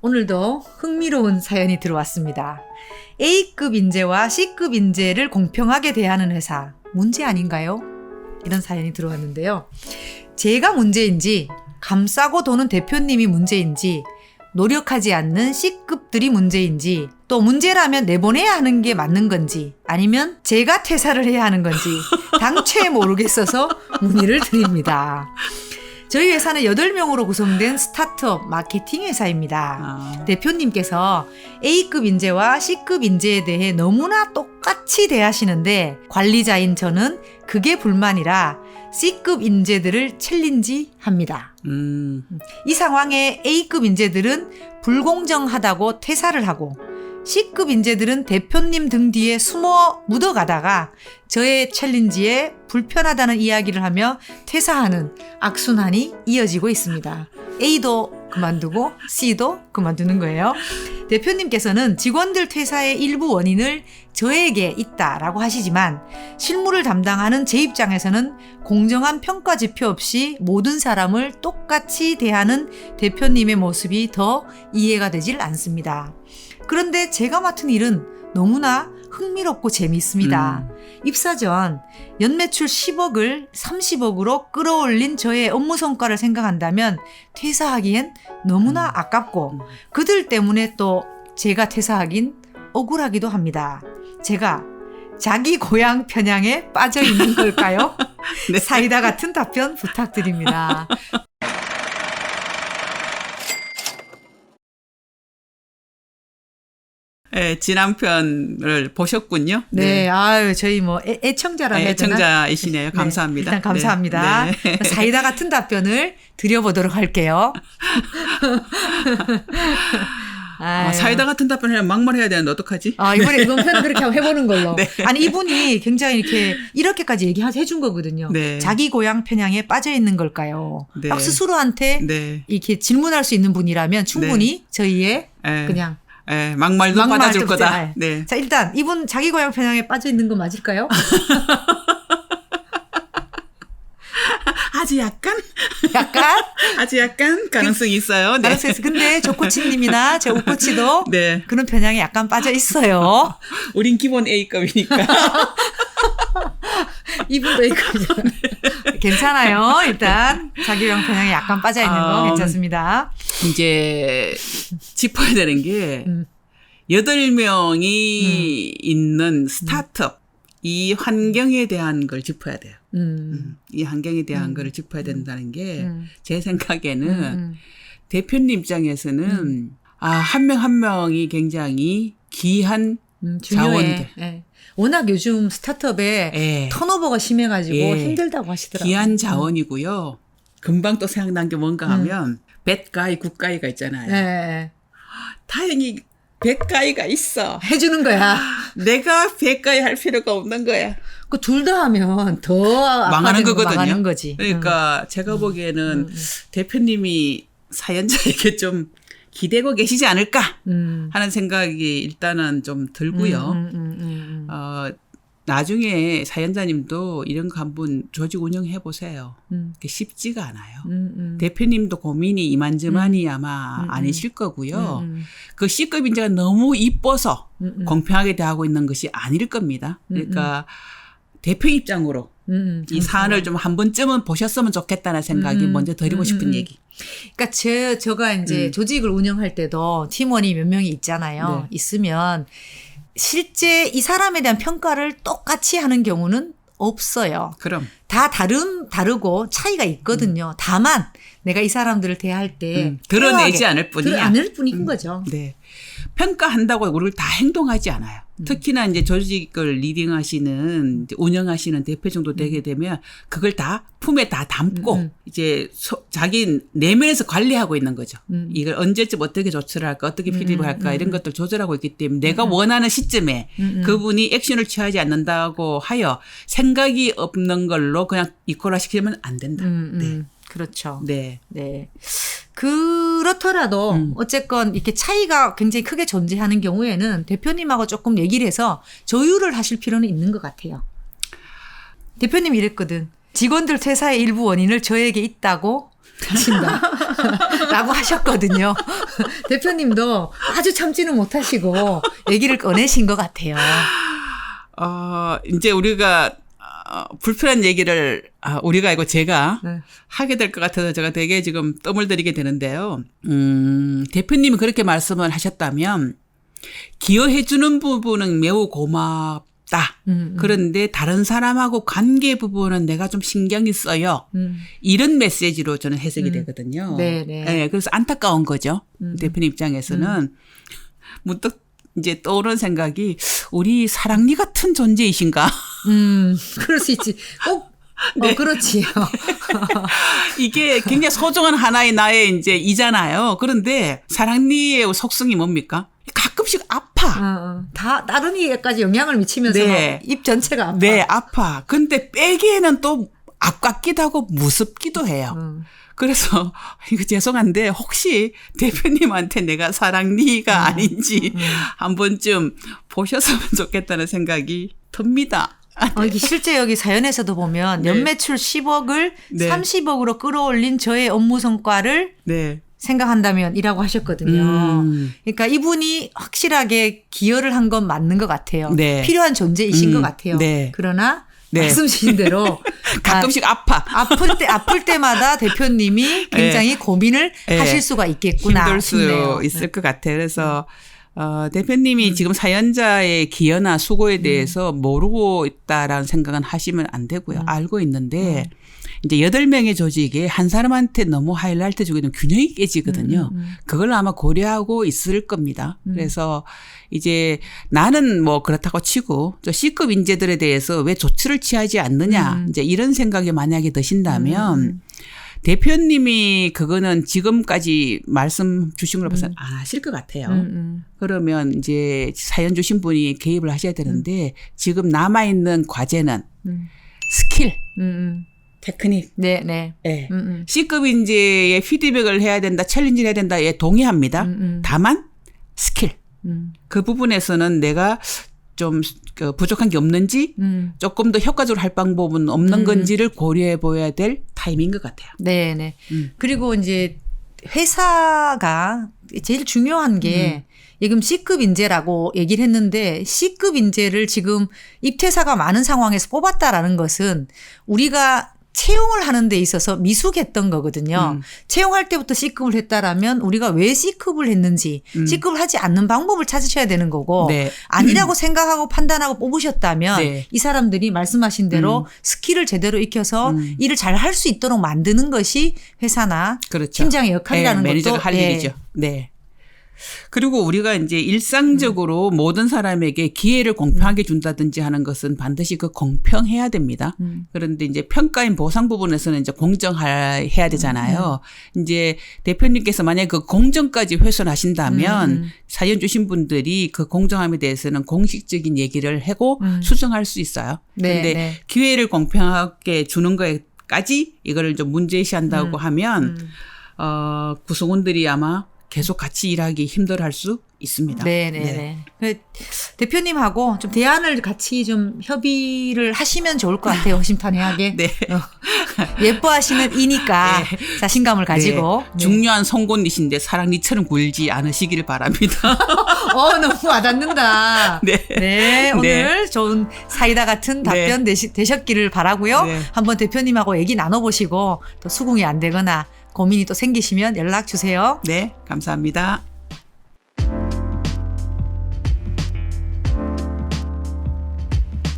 오늘도 흥미로운 사연이 들어왔습니다. A급 인재와 C급 인재를 공평하게 대하는 회사, 문제 아닌가요? 이런 사연이 들어왔는데요. 제가 문제인지, 감싸고 도는 대표님이 문제인지, 노력하지 않는 C급들이 문제인지, 또 문제라면 내보내야 하는 게 맞는 건지, 아니면 제가 퇴사를 해야 하는 건지 당최 모르겠어서 문의를 드립니다. 저희 회사는 8명으로 구성된 스타트업 마케팅 회사입니다. 대표님께서 A급 인재와 C급 인재에 대해 너무나 똑같이 대하시는데 관리자인 저는 그게 불만이라 C급 인재들을 챌린지합니다. 이 상황에 A급 인재들은 불공정하다고 퇴사를 하고 C급 인재들은 대표님 등 뒤에 숨어 묻어가다가 저의 챌린지에 불편하다는 이야기를 하며 퇴사하는 악순환이 이어지고 있습니다. A도 그만두고 C도 그만두는 거예요. 대표님께서는 직원들 퇴사의 일부 원인을 저에게 있다라고 하시지만 실무를 담당하는 제 입장에서는 공정한 평가 지표 없이 모든 사람을 똑같이 대하는 대표님의 모습이 더 이해가 되질 않습니다. 그런데 제가 맡은 일은 너무나 흥미롭고 재미있습니다. 입사 전 연매출 10억을 30억으로 끌어올린 저의 업무 성과를 생각한다면 퇴사하기엔 너무나 아깝고 그들 때문에 또 제가 퇴사하긴 억울하기도 합니다. 제가 자기 고향 편향에 빠져 있는 걸까요? 네. 사이다 같은 답변 부탁드립니다. 네, 지난 편을 보셨군요. 네, 아유, 저희 뭐 애청자라 해야 되나? 애청자이시네요. 감사합니다. 일단 감사합니다. 네. 사이다 같은 답변을 드려보도록 할게요. 사이다 같은 답변을 막말해야 되는데 어떡하지? 이번에 이번 편은 그렇게 한번 해보는 걸로. 네. 아니, 이분이 굉장히 이렇게까지 얘기해준 거거든요. 네. 자기 고향 편향에 빠져 있는 걸까요? 네. 딱 스스로한테 네. 이렇게 질문할 수 있는 분이라면 충분히 저희의 그냥 막말도 받아줄 거다. 네. 자, 일단 이분 자기 고향 편향에 빠져 있는 거 맞을까요? 아주 약간 약간 가능성이 있어요. 네. 가능성이 있어요. 근데 조코치님이나 제 오코치도 네. 그런 편향에 약간 빠져 있어요. 우린 기본 A급이니까. 이분도 A급이잖아요. 네. 괜찮아요. 일단 자기 고향 편향에 약간 빠져 있는 거 괜찮습니다. 이제 짚어야 되는 게 8명이 있는 스타트업 이 환경에 대한 걸 짚어야 돼요. 이 환경에 대한 걸 짚어야 된다는 게 제 생각에는 대표님 입장에서는 한 명 한 명이 굉장히 귀한 자원들. 네. 워낙 요즘 스타트업에 턴오버가 심해가지고 힘들다고 하시더라고요. 귀한 자원이고요. 금방 또 생각난 게 뭔가 하면 뱃가이 굿가이가 있잖아요. 네. 다행히 뱃가이가 있어. 해주는 거야. 내가 뱃가이 할 필요가 없는 거야. 그 둘 다 하면 더 망하는 거거든요. 망하는 거지. 그러니까 제가 보기에는 대표님이 사연자에게 좀 기대고 계시지 않을까 하는 생각이 일단은 좀 들고요. 나중에 사연자님도 이런 거 한번 조직 운영해 보세요. 그게 쉽지가 않아요. 대표님도 고민이 이만저만이 아마 아니실 거고요. 그 C급 인재가 너무 이뻐서 공평하게 대하고 있는 것이 아닐 겁니다. 그러니까 대표 입장으로 이 사안을 좀 한 번쯤은 보셨으면 좋겠다는 생각이 먼저 드리고 싶은 얘기. 그러니까 제가 이제 조직을 운영할 때도 팀원이 몇 명이 있잖아요. 네. 있으면 실제 이 사람에 대한 평가를 똑같이 하는 경우는 없어요. 그럼. 다 다르고 차이가 있거든요. 다만 내가 이 사람들을 대할 때 드러내지 않을 뿐이야. 드러낼 뿐인 거죠. 네. 평가한다고 우리를 다 행동하지 않아요. 특히나 이제 조직을 리딩하시는, 운영하시는 대표 정도 되게 되면 그걸 다 품에 다 담고 이제 자기 내면에서 관리하고 있는 거죠. 이걸 언제쯤 어떻게 조치를 할까, 어떻게 피드백을 할까 이런 것들 조절하고 있기 때문에 내가 원하는 시점에 그분이 액션을 취하지 않는다고 하여 생각이 없는 걸로 그냥 이퀄화 시키면 안 된다. 네. 그렇죠. 네. 네. 그렇더라도 어쨌건 이렇게 차이가 굉장히 크게 존재하는 경우에는 대표님하고 조금 얘기를 해서 조율을 하실 필요는 있는 것 같아요. 대표님이 이랬거든. 직원들 퇴사의 일부 원인을 저에게 있다고 하신다. 라고 하셨거든요. 대표님도 아주 참지는 못하시고 얘기를 꺼내신 것 같아요. 이제 우리가 불편한 얘기를 우리가 아니고 제가 네. 하게 될 것 같아서 제가 되게 지금 뜸을 들이게 되는데요. 대표님이 그렇게 말씀을 하셨다면 기여해 주는 부분은 매우 고맙다. 그런데 다른 사람하고 관계 부분은 내가 좀 신경이 써요. 이런 메시지로 저는 해석이 되거든요. 네. 그래서 안타까운 거죠. 대표님 입장에서는 문득 이제 떠오르는 생각이 우리 사랑니 같은 존재이신가? 그럴 수 있지. 꼭 네. 그렇지요. 이게 굉장히 소중한 하나의 나의 이제 이잖아요. 그런데 사랑니의 속성이 뭡니까? 가끔씩 아파. 다 다른 이에까지 영향을 미치면서 네. 입 전체가 아파. 네, 아파. 근데 빼기에는 또 아깝기도 하고 무섭기도 해요. 그래서 이거 죄송한데 혹시 대표님한테 내가 사랑니가 아닌지 한 번쯤 보셨으면 좋겠다는 생각이 듭니다. 이게 실제 여기 사연에서도 보면 네. 연매출 10억을 네. 30억으로 끌어올린 저의 업무 성과를 네. 생각한다면 이라고 하셨거든요. 그러니까 이분이 확실하게 기여를 한 건 맞는 것 같아요. 네. 필요한 존재이신 것 같아요. 네. 그러나 네. 말씀 주신 대로 가끔씩 아파. 아플 때마다 대표님이 굉장히 고민을 네. 하실 수가 있겠구나 힘들 수 싶네요. 있을 것 같아요. 그래서 대표님이 지금 사연자의 기여나 수고에 대해서 모르고 있다라는 생각은 하시면 안 되고요. 알고 있는데 이제 8명의 조직에 한 사람한테 너무 하이라이트 주게 되면 균형이 깨지거든요. 그걸 아마 고려하고 있을 겁니다. 그래서 이제 나는 뭐 그렇다고 치고 저 C급 인재들에 대해서 왜 조치를 취하지 않느냐 이제 이런 생각이 만약에 드신다면 대표님이 그거는 지금까지 말씀 주신 걸 봐서 안 하실 것 같아요. 그러면 이제 사연 주신 분이 개입을 하셔야 되는데 지금 남아있는 과제는 스킬, 테크닉. 네. 네. C급 인재의 피드백을 해야 된다, 챌린지를 해야 된다, 예, 동의합니다. 다만 스킬. 그 부분에서는 내가 좀 부족한 게 없는지 조금 더 효과적으로 할 방법은 없는 건지를 고려해 보아야 될 타임인 것 같아요. 네. 그리고 이제 회사가 제일 중요한 게 지금 C급 인재라고 얘기를 했는데 C급 인재를 지금 입퇴사가 많은 상황에서 뽑았다라는 것은 우리가 채용을 하는 데 있어서 미숙했던 거거든요. 채용할 때부터 C급을 했다라면 우리가 왜 C급을 했는지 C급을 하지 않는 방법을 찾으셔야 되는 거고 네. 아니라고 생각하고 판단하고 뽑으셨다면 네. 이 사람들이 말씀하신 대로 스킬을 제대로 익혀서 일을 잘 할 수 있도록 만드는 것이 회사나 그렇죠. 팀장의 역할이라는 네, 매니저가 것도 할 일이죠. 네. 그리고 우리가 이제 일상적으로 모든 사람에게 기회를 공평하게 준다든지 하는 것은 반드시 그 공평해야 됩니다. 그런데 이제 평가인 보상 부분에서는 이제 공정해야 되잖아요. 이제 대표님께서 만약에 그 공정까지 훼손하신다면 사연 주신 분들이 그 공정함에 대해서는 공식적인 얘기를 하고 수정할 수 있어요. 그런데 네. 기회를 공평하게 주는 거에까지 이거를 좀 문제시한다고 하면 구성원들이 아마 계속 같이 일하기 힘들어할 수 있습니다. 네. 그 대표님하고 좀 대안을 같이 좀 협의를 하시면 좋을 것 같아요. 허심탄회하게. 네. 예뻐하시는 이니까 자신감을 가지고. 네. 중요한 송곳니신데 사랑니처럼 굴지 않으시기를 바랍니다. 너무 와닿는다. 네. 오늘 좋은 사이다 같은 답변 되셨기를 바라고요. 네. 한번 대표님하고 얘기 나눠보시고 또 수긍이 안 되거나 고민이 또 생기시면 연락 주세요. 네, 감사합니다.